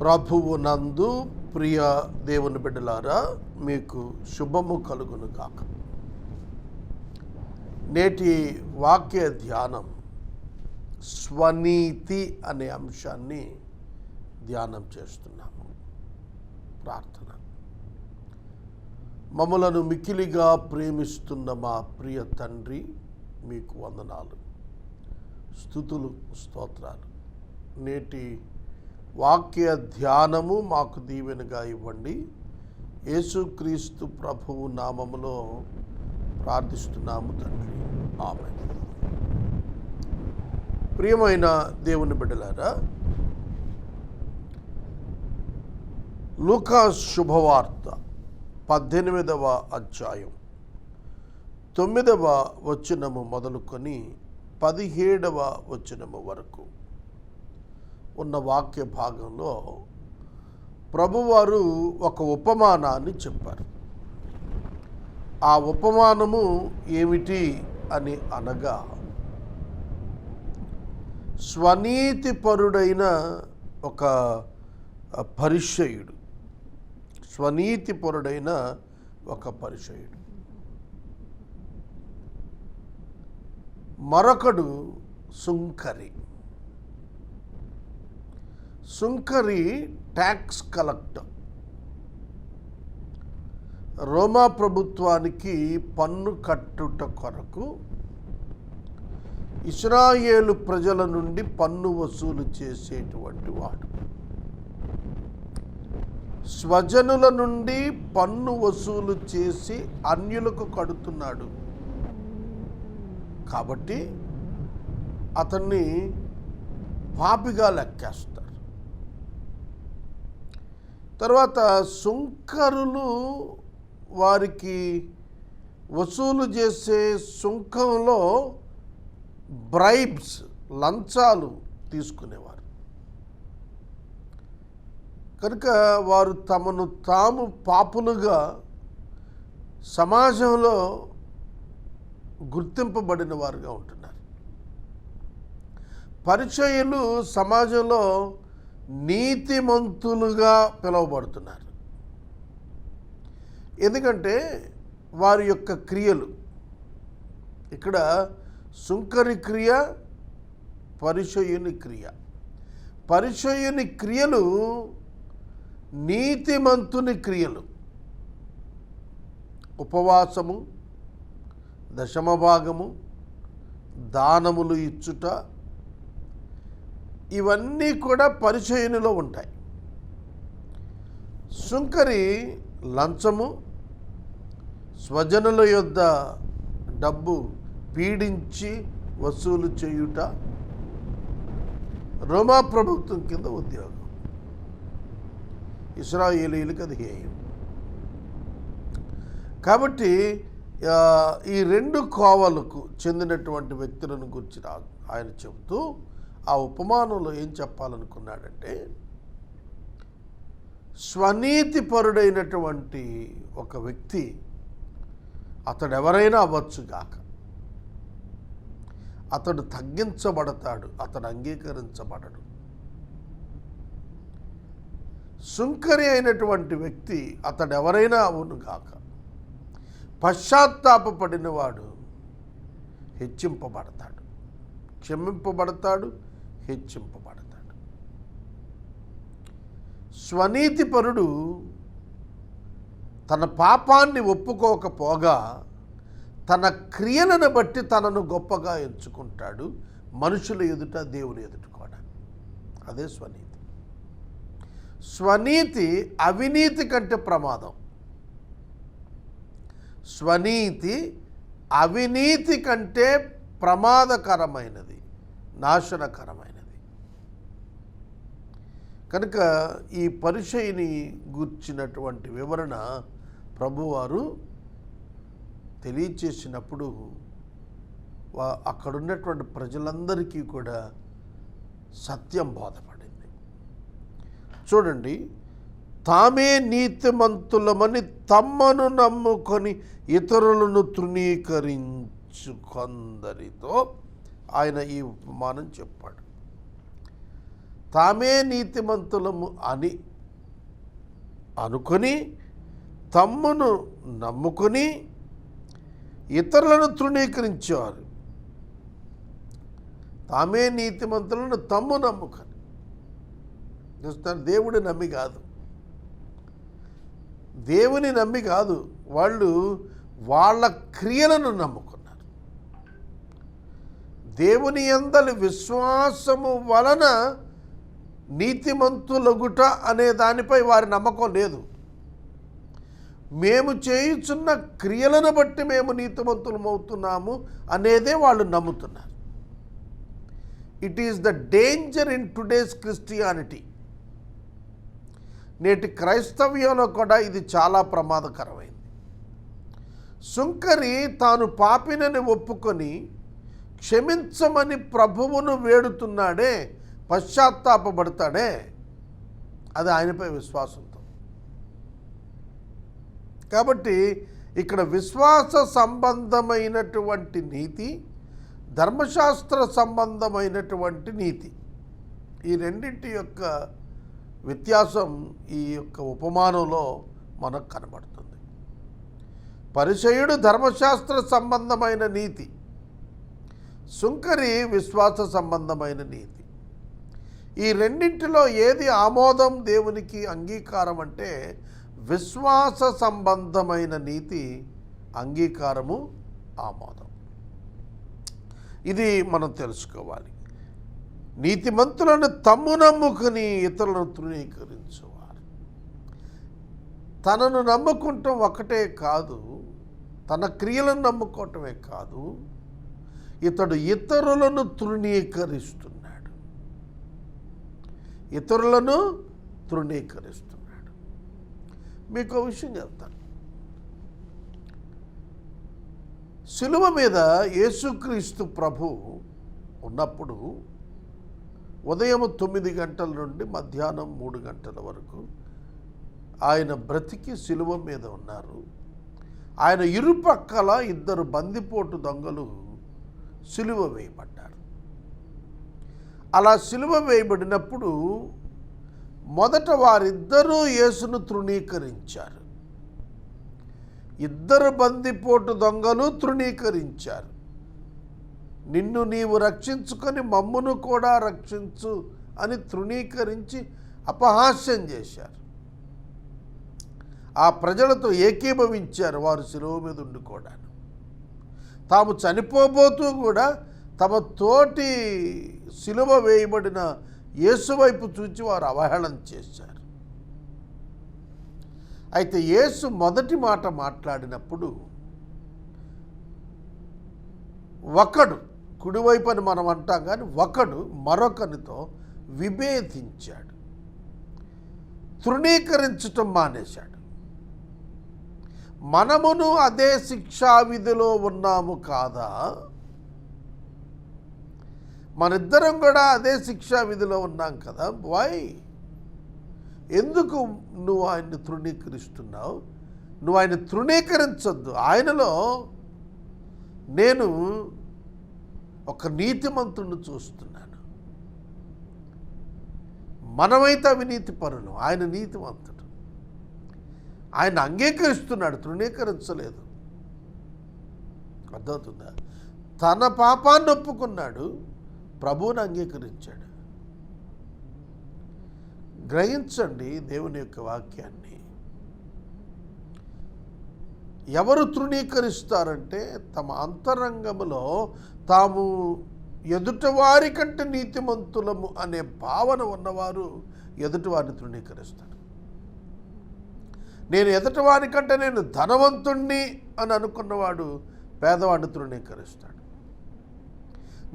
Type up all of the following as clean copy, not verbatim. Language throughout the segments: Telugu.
ప్రభువు నందు ప్రియ దేవుని బిడ్డలారా, మీకు శుభము కలుగును గాక. నేటి వాక్య ధ్యానం స్వనీతి అనే అంశాన్ని ధ్యానం చేస్తున్నాము. ప్రార్థన. మమ్మలను మిక్కిలిగా ప్రేమిస్తున్న మా ప్రియ తండ్రి, మీకు వందనాలు, స్తుతులు, స్తోత్రాలు. నేటి వాక్య ధ్యానము మాకు దీవెనగా ఇవ్వండి. యేసుక్రీస్తు ప్రభువు నామములో ప్రార్థిస్తున్నాము తండ్రి, ఆమేన్. ప్రియమైన దేవుని బిడ్డలారా, లూకా శుభవార్త 18వ అధ్యాయం 9వ వచనము మొదలుకొని 17వ వచనము వరకు ఉన్న వాక్య భాగంలో ప్రభువారు ఒక ఉపమానాన్ని చెప్పారు. ఆ ఉపమానము ఏమిటి అని అనగా, స్వనీతిపరుడైన ఒక పరిసయ్యుడు, స్వనీతిపరుడైన ఒక పరిసయ్యుడు, మరొకడు సుంకరి. సుంకరి ట్యాక్స్ కలెక్టర్. రోమా ప్రభుత్వానికి పన్ను కట్టుట కొరకు ఇశ్రాయేలు ప్రజల నుండి పన్ను వసూలు చేసేటువంటి వాడు. స్వజనుల నుండి పన్ను వసూలు చేసి అన్యులకు కడుతున్నాడు కాబట్టి అతన్ని పాపిగా లెక్కేస్తారు. తర్వాత సుంకరులు వారికి వసూలు చేసే సుంకంలో బ్రైబ్స్, లంచాలు తీసుకునేవారు. కనుక వారు తమను తాము పాపులుగా సమాజంలో గుర్తింపబడిన వారుగా ఉంటున్నారు. పరిచయులు సమాజంలో నీతిమంతులుగా పిలువబడుతున్నారు. ఎందుకంటే వారి యొక్క క్రియలు, ఇక్కడ సుంకరి క్రియ, పరిచయుని క్రియ. పరిచయుని క్రియలు నీతిమంతుని క్రియలు. ఉపవాసము, దశమభాగము, దానములు ఇచ్చుట, ఇవన్నీ కూడా పరిచయునిలో ఉంటాయి. సుంకరి లంచము, స్వజనుల యొద్ద డబ్బు పీడించి వసూలు చేయుట, రోమా ప్రభుత్వం కింద ఉద్యోగం. ఇశ్రాయేలీయులకు అది హేయం. కాబట్టి ఈ రెండు కోవలకు చెందినటువంటి వ్యక్తులను గురించి ఆయన చెబుతూ ఆ ఉపమానంలో ఏం చెప్పాలనుకున్నాడంటే, స్వనీతిపరుడైనటువంటి ఒక వ్యక్తి, అతడు ఎవరైనా అవ్వచ్చుగాక, అతడు తగ్గించబడతాడు, అతడు అంగీకరించబడడు. సుంకరి అయినటువంటి వ్యక్తి, అతడు ఎవరైనా అవునుగాక, పశ్చాత్తాపపడినవాడు హెచ్చింపబడతాడు, క్షమింపబడతాడు, హెచ్చింపబడతాడు. స్వనీతిపరుడు తన పాపాన్ని ఒప్పుకోకపోగా తన క్రియలను బట్టి తనను గొప్పగా ఎంచుకుంటాడు, మనుషుల ఎదుట, దేవుని ఎదుట కూడా. అదే స్వనీతి. స్వనీతి అవినీతి కంటే ప్రమాదం. స్వనీతి అవినీతి కంటే ప్రమాదకరమైనది, నాశనకరమైనది. కనుక ఈ పరిచయుని గూర్చినటువంటి వివరణ ప్రభువారు తెలియచేసినప్పుడు అక్కడున్నటువంటి ప్రజలందరికీ కూడా సత్యం బోధపడింది. చూడండి, తామే నీతిమంతులమని తమ్మను నమ్ముకొని ఇతరులను తృణీకరించుకొందరితో ఆయన ఈ ఉపమానం చెప్పాడు. తామే నీతిమంతులము అని అనుకొని తమ్మును నమ్ముకొని ఇతరులను తృణీకరించేవారు. తామే నీతిమంతులను తమ్ము నమ్ముకొని చూస్తారు. దేవుని నమ్మి కాదు, దేవుని నమ్మి కాదు, వాళ్ళు వాళ్ళ క్రియలను నమ్ముకున్నారు. దేవుని యందలి విశ్వాసము వలన నీతిమంతులగుట అనే దానిపై వారి నమ్మకం లేదు. మేము చేయుచున్న క్రియలను బట్టి మేము నీతిమంతులమవుతున్నాము అనేదే వాళ్ళు నమ్ముతున్నారు. It is the danger in today's Christianity. నేటి క్రైస్తవ్యంలో కూడా ఇది చాలా ప్రమాదకరమైంది. సుంకరి తాను పాపినని ఒప్పుకొని క్షమించమని ప్రభువును వేడుతున్నాడే, పశ్చాత్తాపపడతాడే, అది ఆయనపై విశ్వాసంతో. కాబట్టి ఇక్కడ విశ్వాస సంబంధమైనటువంటి నీతి, ధర్మశాస్త్ర సంబంధమైనటువంటి నీతి, ఈ రెండింటి యొక్క వ్యత్యాసం ఈ యొక్క ఉపమానంలో మనకు కనబడుతుంది. పరిసయ్యుడు ధర్మశాస్త్ర సంబంధమైన నీతి, సుంకరి విశ్వాస సంబంధమైన నీతి. ఈ రెండింటిలో ఏది ఆమోదం, దేవునికి అంగీకారం అంటే విశ్వాస సంబంధమైన నీతి అంగీకారము, ఆమోదం. ఇది మనం తెలుసుకోవాలి. నీతిమంతులను తమ్ము నమ్ముకుని ఇతరులను తృణీకరించేవారు. తనను నమ్ముకుంటాం ఒకటే కాదు, తన క్రియలను నమ్ముకోవటమే కాదు, ఇతడు ఇతరులను తృణీకరిస్తున్నాడు. ఇతరులను తృణీకరిస్తున్నాడు. మీకు ఒక విషయం చెప్తాను. శిలువ మీద యేసుక్రీస్తు ప్రభు ఉన్నప్పుడు ఉదయం 9 గంటల నుండి మధ్యాహ్నం 3 గంటల వరకు ఆయన బ్రతికి శిలువ మీద ఉన్నారు. ఆయన ఇరుపక్కల 2 బందిపోటు దొంగలు శిలువ వేయబడ్డారు. అలా శిలువ వేయబడినప్పుడు మొదట వారిద్దరూ యేసును తృణీకరించారు. 2 బందిపోటు దొంగలు తృణీకరించారు. నిన్ను నీవు రక్షించుకొని మమ్మును కూడా రక్షించు అని తృణీకరించి అపహాస్యం చేశారు. ఆ ప్రజలతో ఏకీభవించారు వారు శిలువ మీద ఉండి కూడా. తాము చనిపోబోతూ కూడా తమ తోటి శిలువ వేయబడిన యేసు వైపు చూచి వారు అవహేళన చేశారు. అయితే యేసు మొదటి మాట మాట్లాడినప్పుడు ఒకడు, కుడివైపు అని మనం అంటాం కానీ ఒకడు మరొకనితో విభేదించాడు, తృణీకరించటం మానేశాడు. మనమును అదే శిక్షా విధిలో ఉన్నాము కాదా? మనిద్దరం కూడా అదే శిక్షా విధిలో ఉన్నాం కదా. వై? ఎందుకు నువ్వు ఆయన్ని తృణీకరిస్తున్నావు? నువ్వు ఆయన తృణీకరించొద్దు. ఆయనలో నేను ఒక నీతిమంతుడిని చూస్తున్నాను. మనమైతే అవినీతి పరులు, ఆయన నీతిమంతుడు. ఆయన అంగీకరిస్తున్నాడు, తృణీకరించలేదు. అర్థమవుతుందా? తన పాపాన్ని ఒప్పుకున్నాడు, ప్రభువుని అంగీకరించాడు. గ్రహించండి దేవుని యొక్క వాక్యాన్ని. ఎవరు తృణీకరిస్తారంటే తమ అంతరంగములో తాము ఎదుటివారి కంటే నీతిమంతులము అనే భావన ఉన్నవారు ఎదుటివారిని తృణీకరిస్తారు. నేను ఎదుటివారి కంటే నేను ధనవంతుణ్ణి అని అనుకున్నవాడు పేదవాడిని తృణీకరిస్తాడు.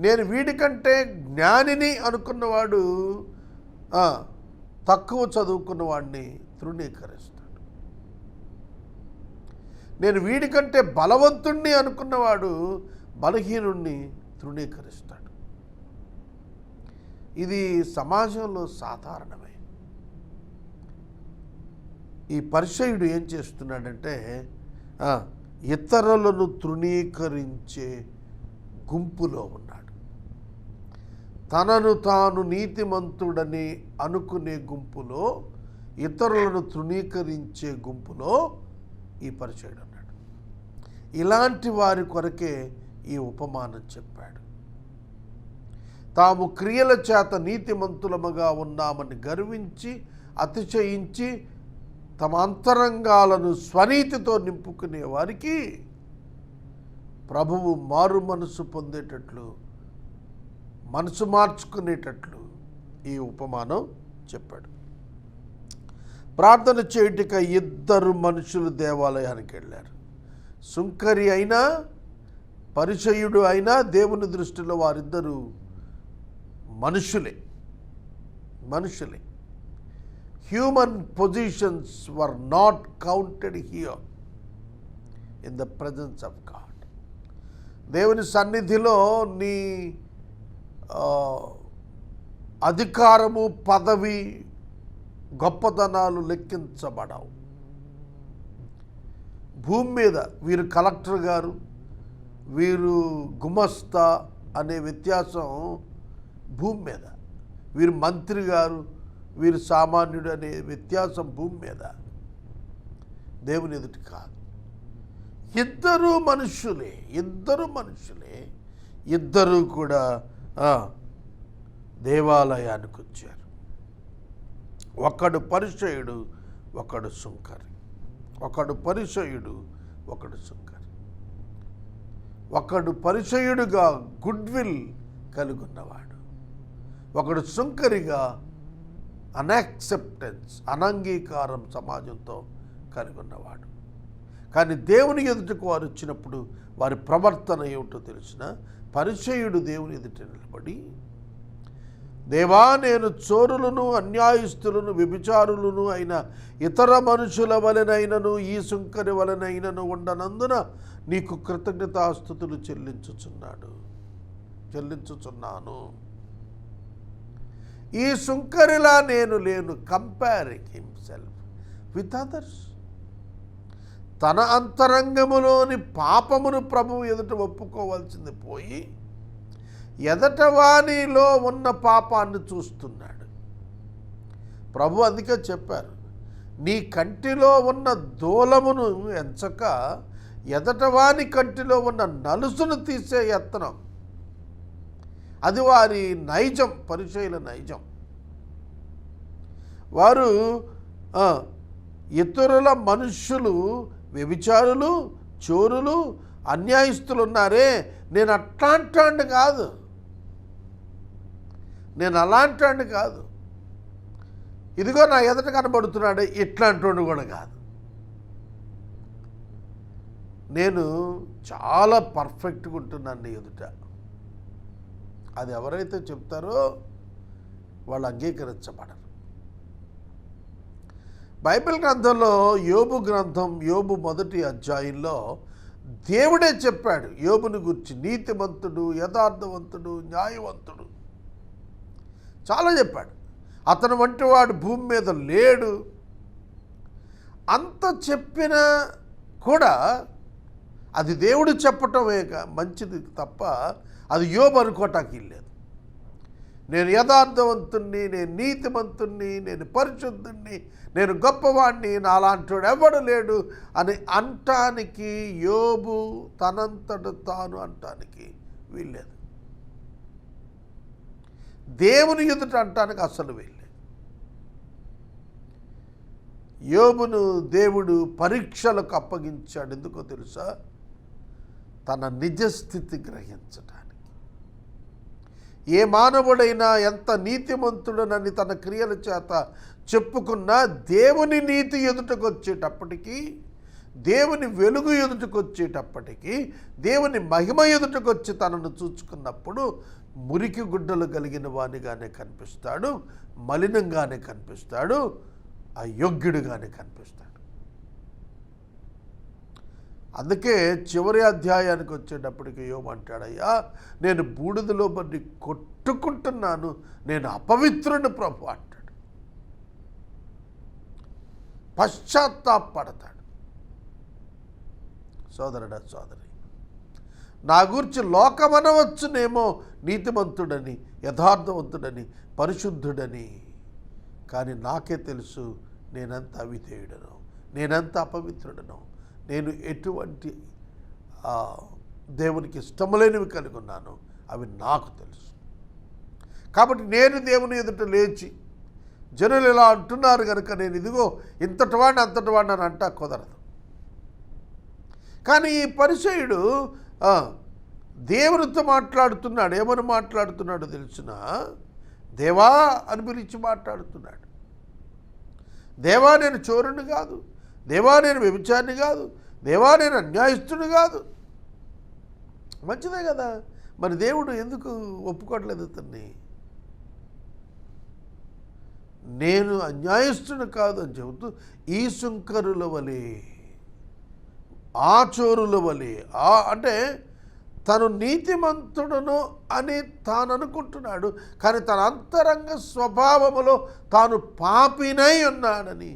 నేను వీడికంటే జ్ఞానిని అనుకున్నవాడు తక్కువ చదువుకున్నవాడిని తృణీకరిస్తాడు. నేను వీడికంటే బలవంతుణ్ణి అనుకున్నవాడు బలహీనుణ్ణి తృణీకరిస్తాడు. ఇది సమాజంలో సాధారణమే. ఈ పరిసయ్యుడు ఏం చేస్తున్నాడంటే ఇతరులను తృణీకరించే గుంపులో ఉన్నాడు. తనను తాను నీతిమంతుడని అనుకునే గుంపులో, ఇతరులను తృణీకరించే గుంపులో ఈ పరిచయుడు అన్నాడు. ఇలాంటి వారి కొరకే ఈ ఉపమానం చెప్పాడు. తాము క్రియల చేత నీతిమంతులముగా ఉన్నామని గర్వించి అతిశయించి తమ అంతరంగాలను స్వనీతితో నింపుకునే వారికి ప్రభువు మారు మనసు పొందేటట్లు, మనసు మార్చుకునేటట్లు ఈ ఉపమానం చెప్పాడు. ప్రార్థన చేయుటక 2 మనుషులు దేవాలయానికి వెళ్ళారు. సుంకరి అయినా పరిచయుడు అయినా దేవుని దృష్టిలో వారిద్దరూ మనుషులే. Human positions were not counted here in the presence of God. దేవుని సన్నిధిలో నీ అధికారము, పదవి, గొప్పతనాలు లెక్కించబడవు. భూమి మీద వీరు కలెక్టర్ గారు, వీరు గుమస్తా అనే వ్యత్యాసం భూమి మీద, వీరు మంత్రి గారు, వీరు సామాన్యుడు అనే వ్యత్యాసం భూమి మీద, దేవుని ఎదుటి కాదు. ఇద్దరు మనుషులే. ఇద్దరు కూడా దేవాలయానికి వచ్చారు. ఒకడు పరిచయుడు, ఒకడు సుంకరి. ఒకడు పరిచయుడుగా గుడ్విల్ కలిగున్నవాడు, ఒకడు సుంకరిగా అనంగీకారం సమాజంతో కలిగి ఉన్నవాడు. కానీ దేవుని ఎదుటకు వారు వచ్చినప్పుడు వారి ప్రవర్తన ఏమిటో తెలిసిన పరిచయుడు దేవుని ఎదుట నిలబడి, దేవా, నేను చోరులను, అన్యాయస్తులను, వ్యభిచారులను అయిన ఇతర మనుషుల వలెనైనను ఈ సుంకరి వలెనైనను ఉండనందున నీకు కృతజ్ఞతాస్తుతులు చెల్లించుచున్నాను. ఈ సుంకరిలా నేను లేను. Comparing himself with others. తన అంతరంగములోని పాపమును ప్రభువు ఎదుట ఒప్పుకోవాల్సింది పోయి ఎదటవానిలో ఉన్న పాపాన్ని చూస్తున్నాడు. ప్రభు అందుకే చెప్పారు, నీ కంటిలో ఉన్న దూలమును ఎంచక ఎదటవాని కంటిలో ఉన్న నలుసును తీసే యత్నం. అది వారి నైజం, పరిచయుల నైజం. వారు ఇతరుల మనుష్యులు, వ్యభిచారులు, చోరులు, అన్యాయస్తులు ఉన్నారే, నేను అట్లాంటి కాదు, నేను అలాంటి కాదు, ఇదిగో నా ఎదుట కనబడుతున్నాడే ఇట్లాంటి కూడా కాదు, నేను చాలా పర్ఫెక్ట్గా ఉంటున్నాను నీ ఎదుట. అది ఎవరైతే చెప్తారో వాళ్ళు అంగీకరించబడరు. బైబిల్ గ్రంథంలో యోబు మొదటి అధ్యాయంలో దేవుడే చెప్పాడు యోబుని గురించి. నీతిమంతుడు, యథార్థవంతుడు, న్యాయవంతుడు చాలా చెప్పాడు. అతను వంటి వాడు భూమి మీద లేడు. అంత చెప్పినా కూడా అది దేవుడు చెప్పటమే మంచిది తప్ప అది యోబు అనుకోవటానికి లేదు. నేను యథార్థవంతుణ్ణి, నేను నీతిమంతుణ్ణి, నేను పరిశుద్ధుణ్ణి, నేను గొప్పవాణ్ణి, నాలాంటోడు ఎవడు లేడు అని అంటానికి, యోబు తనంతట తాను అంటానికి వీల్లేదు. దేవుని ఎదుట అంటానికి అసలు వీల్లేదు. యోబును దేవుడు పరీక్షలకు అప్పగించాడు. ఎందుకో తెలుసా? తన నిజస్థితి గ్రహించడానికి. ఏ మానవుడైనా ఎంత నీతిమంతుడనని తన క్రియల చేత చెప్పుకున్నా దేవుని నీతి ఎదుటకొచ్చేటప్పటికీ, దేవుని వెలుగు ఎదుటకొచ్చేటప్పటికీ, దేవుని మహిమ ఎదుటకొచ్చి తనను చూచుకున్నప్పుడు మురికి గుడ్డలు కలిగిన వానిగానే కనిపిస్తాడు, మలినంగానే కనిపిస్తాడు, అయోగ్యుడిగానే కనిపిస్తాడు. అందుకే చివరి అధ్యాయానికి వచ్చేటప్పటికి యోబు అంటాడయ్యా, నేను బూడిదలో బట్టి కొట్టుకుంటున్నాను, నేను అపవిత్రుని ప్రభు అంటాడు. పశ్చాత్తాపడతాడు. సోదరుడా, సోదరి, నా గురించి లోకమనవచ్చునేమో నీతిమంతుడని, యథార్థవంతుడని, పరిశుద్ధుడని. కానీ నాకే తెలుసు నేనంత అవిధేయుడను, నేనంత అపవిత్రుడను, నేను ఎటువంటి దేవునికి ఇష్టములేనివి కలిగి ఉన్నాను, అవి నాకు తెలుసు. కాబట్టి నేను దేవుని ఎదుట లేచి జనులు ఇలా అంటున్నారు కనుక నేను ఇదిగో ఇంతటి వాడిని అంతటి వాడిని అని అంటా కుదరదు. కానీ ఈ పరిసయ్యుడు దేవునితో మాట్లాడుతున్నాడు. ఏమని మాట్లాడుతున్నాడో తెలిసిన, దేవా అని పిలిచి మాట్లాడుతున్నాడు. దేవా నేను చోరుని కాదు, దేవా నేను వ్యభిచారిని కాదు, దేవా నేను అన్యాయస్తుని కాదు. మంచిదే కదా, మరి దేవుడు ఎందుకు ఒప్పుకోవట్లేదు అతన్ని? నేను అన్యాయస్తుని కాదు అని చెబుతూ ఈ సుంకరుల వలె, ఆ చోరుల వలె, అంటే తను నీతిమంతుడును అని తాను అనుకుంటున్నాడు, కానీ తన అంతరంగ స్వభావములో తాను పాపినై ఉన్నాడని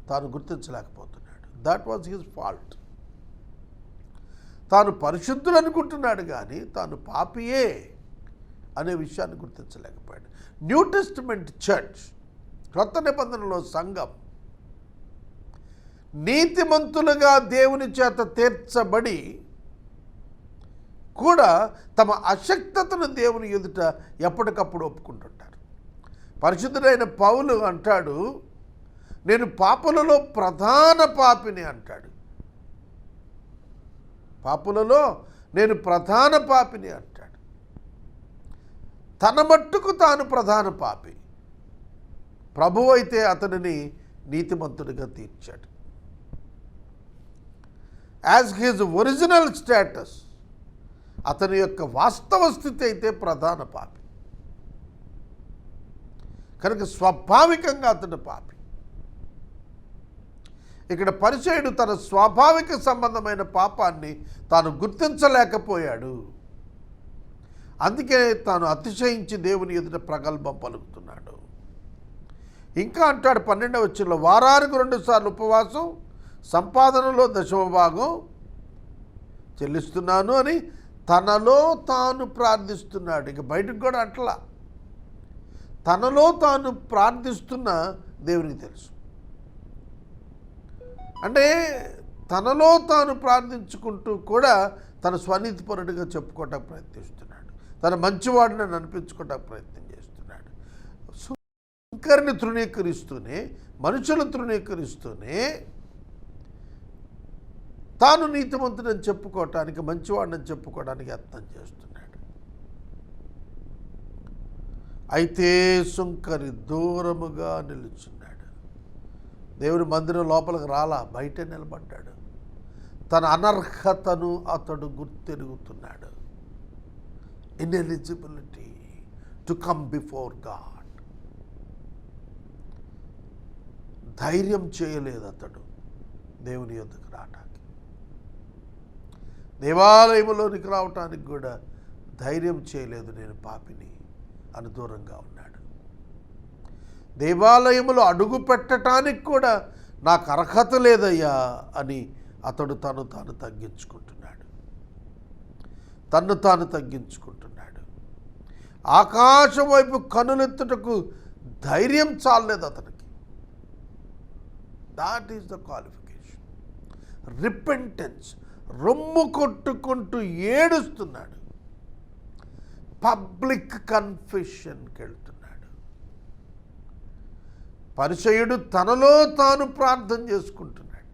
తాను గుర్తించలేకపోతున్నాడు. That was his fault. తాను పరిశుద్ధుడు అనుకుంటున్నాడు కానీ తాను పాపియే అనే విషయాన్ని గుర్తించలేకపోయాడు. న్యూ టెస్టిమెంట్ చర్చ్, క్రొత్త నిబంధనలో సంఘం నీతిమంతులుగా దేవుని చేత తీర్చబడి కూడా తమ అశక్తతను దేవుని ఎదుట ఎప్పటికప్పుడు ఒప్పుకుంటుంటారు. పరిశుద్ధుడైన పౌలు అంటాడు, నేను పాపులలో ప్రధాన పాపిని అంటాడు. పాపులలో నేను ప్రధాన పాపిని అంటాడు. తన మట్టుకు తాను ప్రధాన పాపి. ప్రభువు అయితే అతనిని నీతిమంతుడిగా తీర్చాడు. యాజ్ హిజ్ ఒరిజినల్ స్టేటస్, అతని యొక్క వాస్తవ స్థితి అయితే ప్రధాన పాపి. కనుక స్వాభావికంగా అతడు పాపి. ఇక్కడ పరిసయ్యుడు తన స్వాభావిక సంబంధమైన పాపాన్ని తాను గుర్తించలేకపోయాడు. అందుకే తాను అతిశయించి దేవుని ఎదుట ప్రగల్భం పలుకుతున్నాడు. ఇంకా అంటాడు 12వ వచనంలో, వారానికి 2 సార్లు ఉపవాసం, సంపాదనలో 10వ భాగం చెల్లిస్తున్నాను అని తనలో తాను ప్రార్థిస్తున్నాడు. ఇక బయటకు కూడా అట్లా తనలో తాను ప్రార్థిస్తున్న దేవునికి తెలుసు. అంటే తనలో తాను ప్రార్థించుకుంటూ కూడా తన స్వనీతిపరుడిగా చెప్పుకోవటానికి ప్రయత్నిస్తున్నాడు. తన మంచివాడిని అనిపించుకోవటానికి ప్రయత్నం చేస్తున్నాడు. సుంకరిని తృణీకరిస్తూనే, మనుషులు తృణీకరిస్తూనే తాను నీతిమంతుడని చెప్పుకోవటానికి, మంచివాడిని చెప్పుకోవడానికి యత్నం చేస్తున్నాడు. అయితే సుంకరి దూరముగా నిలుచున్నాడు. దేవుని మందిరం లోపలికి రాలా, బయటే నిలబడ్డాడు. తన అనర్హతను అతడు గుర్తెరుగుతున్నాడు. Ineligibility to come before God. ధైర్యం చేయలేదు అతడు దేవుని యొద్దకు రావటానికి. దేవాలయంలోనికి రావటానికి కూడా ధైర్యం చేయలేదు. నేను పాపిని అని దూరంగా ఉన్నాడు. దేవాలయంలో అడుగు పెట్టడానికి కూడా నాకు అర్హత లేదయ్యా అని అతడు తను తగ్గించుకుంటున్నాడు. తన్ను తగ్గించుకుంటున్నాడు. ఆకాశం వైపు కనులెత్తుటకు ధైర్యం చాలలేదు అతనికి. That is the qualification. Repentance. రొమ్ము కొట్టుకుంటూ ఏడుస్తున్నాడు. పబ్లిక్ కన్ఫెషన్కి వెళ్తున్నాడు. పరిసయ్యుడు తనలో తాను ప్రార్థన చేసుకుంటున్నాడు.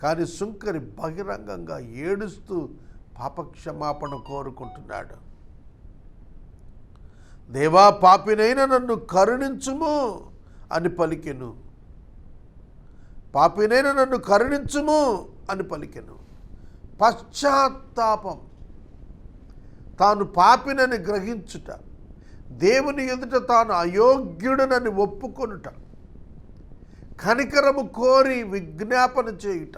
కానీ సుంకరి బహిరంగంగా ఏడుస్తూ పాపక్షమాపణ కోరుకుంటున్నాడు. దేవా, పాపినైన నన్ను కరుణించుము అని పలికెను. పాపినైన నన్ను కరుణించుము అని పలికెను. పశ్చాత్తాపం, తాను పాపినని గ్రహించుట, దేవుని ఎదుట తాను అయోగ్యుడనని ఒప్పుకొనుట, కనికరము కోరి విజ్ఞాపన చేయుట,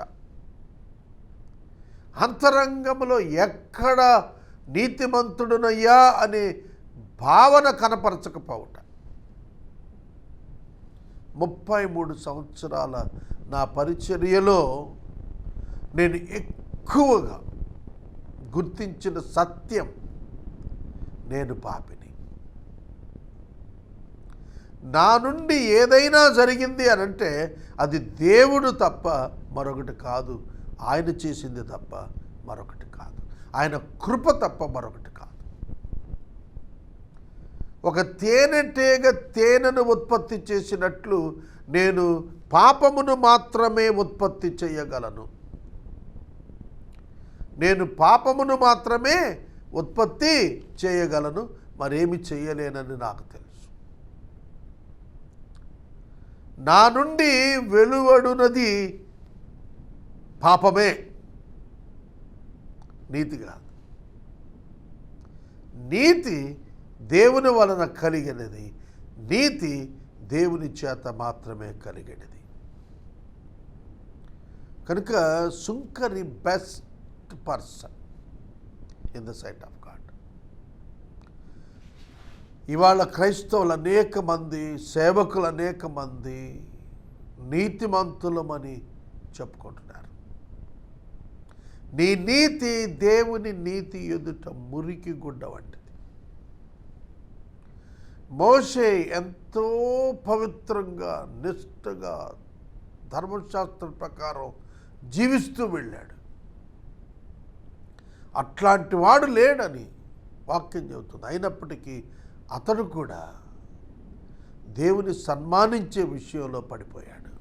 అంతరంగములో ఎక్కడ నీతిమంతుడునయ్యా అనే భావన కనపరచకపోవుట. 33 సంవత్సరాల నా పరిచర్యలో నేను ఎక్కువగా గుర్తించిన సత్యం, నేను పాపిని, నా నుండి ఏదైనా జరిగింది అని అంటే అది దేవుడు తప్ప మరొకటి కాదు, ఆయన చేసింది తప్ప మరొకటి కాదు, ఆయన కృప తప్ప మరొకటి కాదు. ఒక తేనెటీగ తేనెను ఉత్పత్తి చేసినట్లు నేను పాపమును మాత్రమే ఉత్పత్తి చేయగలను. నేను పాపమును మాత్రమే ఉత్పత్తి చేయగలను, మరేమి చేయలేనని నాకు తెలుసు. నా నుండి వెలువడునది పాపమే, నీతి కాదు. నీతి దేవుని వలన కలిగినది, నీతి దేవుని చేత మాత్రమే కలిగినది. కనుక సుంకరి best person in the sight of God. ఇవాళ క్రైస్తవులు అనేక మంది, సేవకులు అనేక మంది నీతిమంతులమని చెప్పుకుంటున్నారు. నీ నీతి దేవుని నీతి ఎదుట మురికి గుడ్డ వంటిది. మోషే ఎంతో పవిత్రంగా, నిష్ఠగా, ధర్మశాస్త్రం ప్రకారం జీవిస్తూ వెళ్ళాడు. అట్లాంటి వాడు లేడని వాక్యం చెబుతుంది. అయినప్పటికీ అతడు కూడా దేవుని సన్మానించే విషయంలో పడిపోయాడు.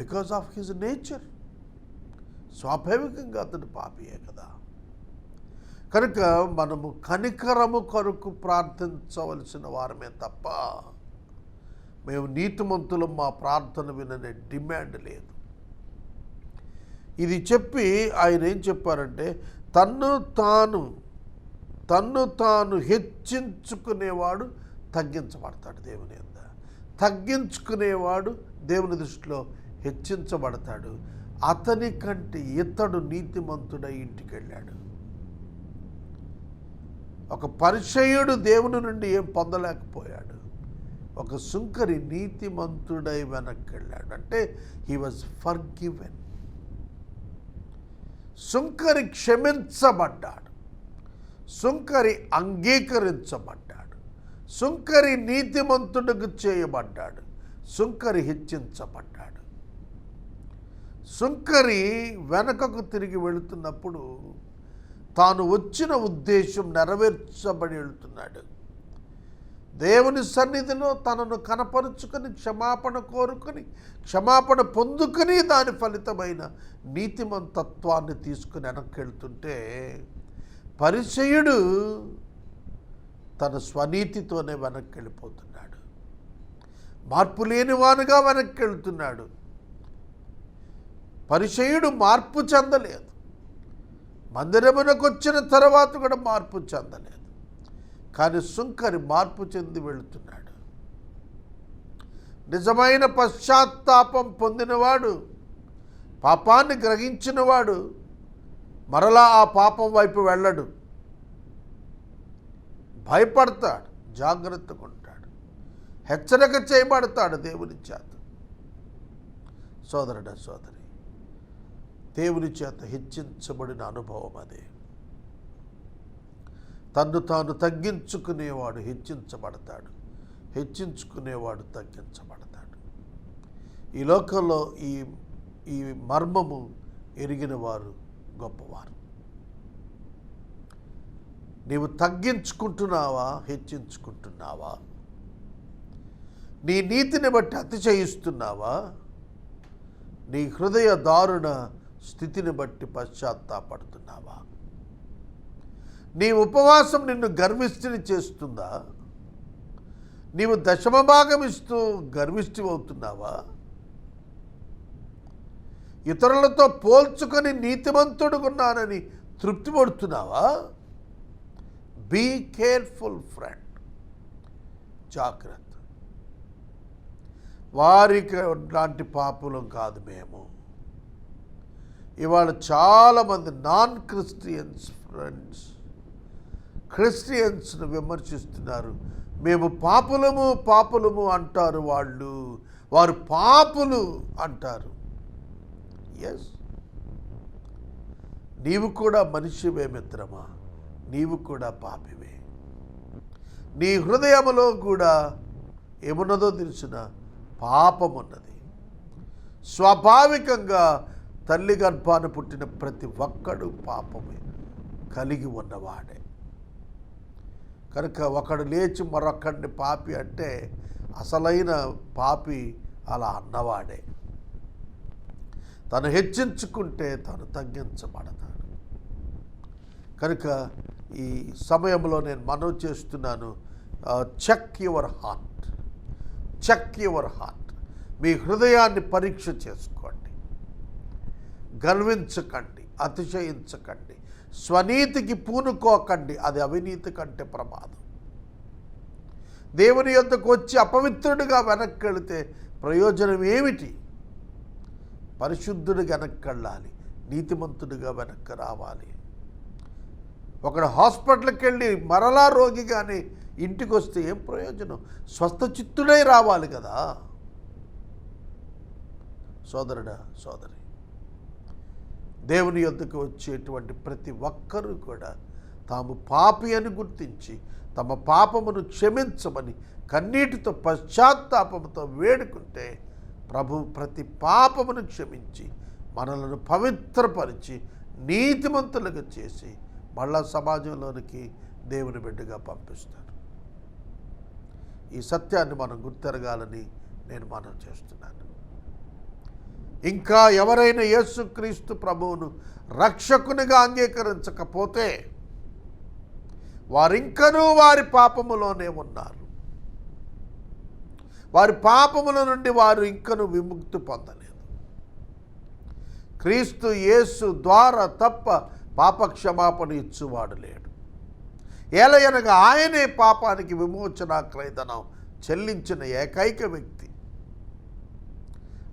Because of his nature. స్వాభావికంగా అతడు పాపియే కదా. కనుక మనము కనికరము కొరకు ప్రార్థించవలసిన వారమే తప్ప మేము నీతిమంతులు మా ప్రార్థన విననే డిమాండ్ లేదు. ఇది చెప్పి ఆయన ఏం చెప్పారంటే, తన్ను తాను హెచ్చించుకునేవాడు తగ్గించబడతాడు దేవుని యందు. తగ్గించుకునేవాడు దేవుని దృష్టిలో హెచ్చించబడతాడు. అతని కంటే ఇతడు నీతిమంతుడై ఇంటికి వెళ్ళాడు. ఒక పరిచయుడు దేవుని నుండి ఏం పొందలేకపోయాడు. ఒక సుంకరి నీతిమంతుడై వెనక్కి వెళ్ళాడు. అంటే హీ వాజ్ ఫర్గివెన్. సుంకరి క్షమించబడ్డాడు. సుంకరి అంగీకరించబడ్డాడు. సుంకరి నీతిమంతుడికి చేయబడ్డాడు. సుంకరి హెచ్చించబడ్డాడు. సుంకరి వెనకకు తిరిగి వెళుతున్నప్పుడు తాను వచ్చిన ఉద్దేశం నెరవేర్చబడి వెళుతున్నాడు. దేవుని సన్నిధిలో తనను కనపరుచుకొని క్షమాపణ కోరుకొని క్షమాపణ పొందుకొని దాని ఫలితమైన నీతిమంతత్వాన్ని తీసుకుని వెనక్కి వెళ్తుంటే పరిచయుడు తన స్వనీతితోనే వెనక్కి వెళ్ళిపోతున్నాడు. మార్పు లేనివానుగా వెనక్కి వెళ్తున్నాడు. పరిచయుడు మార్పు చెందలేదు. మందిరమునకు వచ్చిన తర్వాత కూడా మార్పు చెందలేదు. కానీ సుంకరి మార్పు చెంది వెళుతున్నాడు. నిజమైన పశ్చాత్తాపం పొందినవాడు, పాపాన్ని గ్రహించినవాడు మరలా ఆ పాపం వైపు వెళ్ళడు. భయపడతాడు, జాగ్రత్తగా ఉంటాడు, హెచ్చరిక చేయబడతాడు దేవుని చేత. సోదరుడా సోదరి, దేవుని చేత హెచ్చించబడిన అనుభవం అదే. తన్ను తాను తగ్గించుకునేవాడు హెచ్చించబడతాడు, హెచ్చించుకునేవాడు తగ్గించబడతాడు. ఈ లోకంలో ఈ మర్మము ఎరిగిన వారు గొప్పవారు. నీవు తగ్గించుకుంటున్నావా, హెచ్చించుకుంటున్నావా? నీ నీతిని బట్టి అతిశయిస్తున్నావా? నీ హృదయ దారుణ స్థితిని బట్టి పశ్చాత్తాపడుతున్నావా? నీ ఉపవాసం నిన్ను గర్విష్ఠిని చేస్తుందా? నీవు దశమ భాగం ఇస్తూ గర్విష్ఠి అవుతున్నావా? ఇతరులతో పోల్చుకొని నీతిమంతుడుకున్నానని తృప్తి పడుతున్నావా? బీ కేర్ఫుల్ ఫ్రెండ్, జాగ్రత్త. వారికి లాంటి పాపులం కాదు మేము. ఇవాళ చాలామంది నాన్ క్రిస్టియన్స్ ఫ్రెండ్స్ క్రిస్టియన్స్ను విమర్శిస్తున్నారు. మేము పాపులము అంటారు. వారు పాపులు అంటారు. ఎస్, నీవు కూడా మనిషివే మిత్రమా, నీవు కూడా పాపివే. నీ హృదయములో కూడా ఏమున్నదో తెలిసిన పాపమున్నది. స్వాభావికంగా తల్లి గర్భాన పుట్టిన ప్రతి ఒక్కడు పాపమే కలిగి ఉన్నవాడే. కనుక ఒకడు లేచి మరొక్కడిని పాపి అంటే అసలైన పాపి అలా అన్నవాడే. తను హెచ్చించుకుంటే తను తగ్గించబడతాడు. కనుక ఈ సమయంలో నేను మనవి చేస్తున్నాను, check your heart, check your heart. మీ హృదయాన్ని పరీక్ష చేసుకోండి. గర్వించకండి, అతిశయించకండి, స్వనీతికి పూనుకోకండి. అది అవినీతి కంటే ప్రమాదం. దేవుని యొద్దకు వచ్చి అపవిత్రుడిగా వెనక్కి వెళితే ప్రయోజనం ఏమిటి? పరిశుద్ధుడిగా వెనక్కి వెళ్ళాలి, నీతిమంతుడిగా వెనక్కి రావాలి. ఒకడు హాస్పిటల్కి వెళ్ళి మరలా రోగిగానే ఇంటికి వస్తే ఏం ప్రయోజనం? స్వస్థచిత్తుడై రావాలి కదా. సోదరుడా, సోదరి, దేవుని యొద్దకు వచ్చేటువంటి ప్రతి ఒక్కరూ కూడా తాము పాపి అని గుర్తించి తమ పాపమును క్షమించమని కన్నీటితో పశ్చాత్తాపముతో వేడుకుంటే ప్రభు ప్రతి పాపమును క్షమించి మనలను పవిత్రపరిచి నీతిమంతులుగా చేసి మళ్ళా సమాజంలోనికి దేవుని బిడ్డగా పంపిస్తాడు. ఈ సత్యాన్ని మనం గుర్తెరగాలని నేను మనవి చేస్తున్నాను. ఇంకా ఎవరైనా యేసుక్రీస్తు ప్రభువును రక్షకునిగా అంగీకరించకపోతే వారింకనూ వారి పాపములోనే ఉన్నారు. వారి పాపముల నుండి వారు ఇంకనూ విముక్తి పొందలేదు. క్రీస్తు యేసు ద్వారా తప్ప పాపక్షమాపణ ఇచ్చువాడు లేడు. ఏలయనగా ఆయనే పాపానికి విమోచన క్రయధనం చెల్లించిన ఏకైక వ్యక్తి.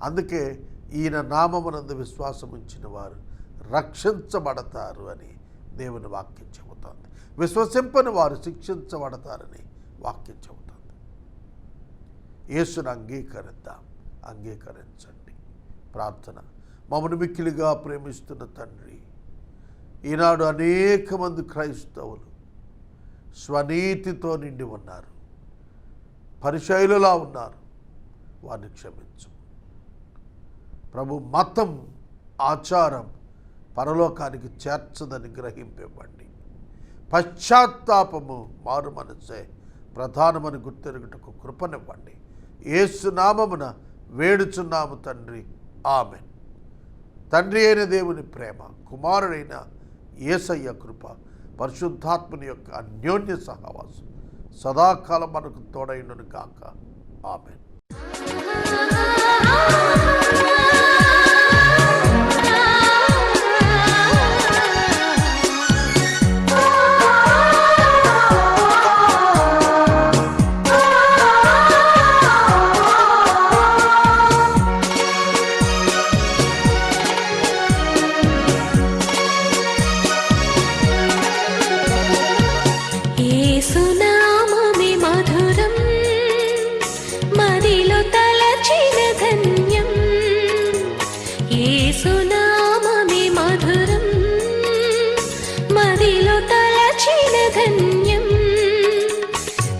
అందుకే ఈయన నామమునందు విశ్వాసం ఉంచిన వారు రక్షించబడతారు అని దేవుని వాక్యం చెబుతోంది. విశ్వసింపని వారు శిక్షించబడతారని వాక్యం చెబుతోంది. యేసును అంగీకరిద్దాం, అంగీకరించండి. ప్రార్థన. మమ్మల్ని మిక్కిలిగా ప్రేమిస్తున్న తండ్రి, ఈనాడు అనేక మంది క్రైస్తవులు స్వనీతితో నిండి ఉన్నారు, పరిశైలులా ఉన్నారు. వారిని క్షమించు ప్రభు. మతం, ఆచారం పరలోకానికి చేర్చదని గ్రహింపబడి పశ్చాత్తాపము, మారు మనసే ప్రధానమని గుర్తెరుగుటకు కృపనివ్వండి. యేసు నామమున వేడుచున్నాము తండ్రి, ఆమెన్. తండ్రి అయిన దేవుని ప్రేమ, కుమారుడైన యేసయ్య కృప, పరిశుద్ధాత్మని యొక్క అన్యోన్య సహవాసం సదాకాలం మనకు తోడైనను గాక. ఆమెన్.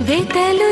వెతలు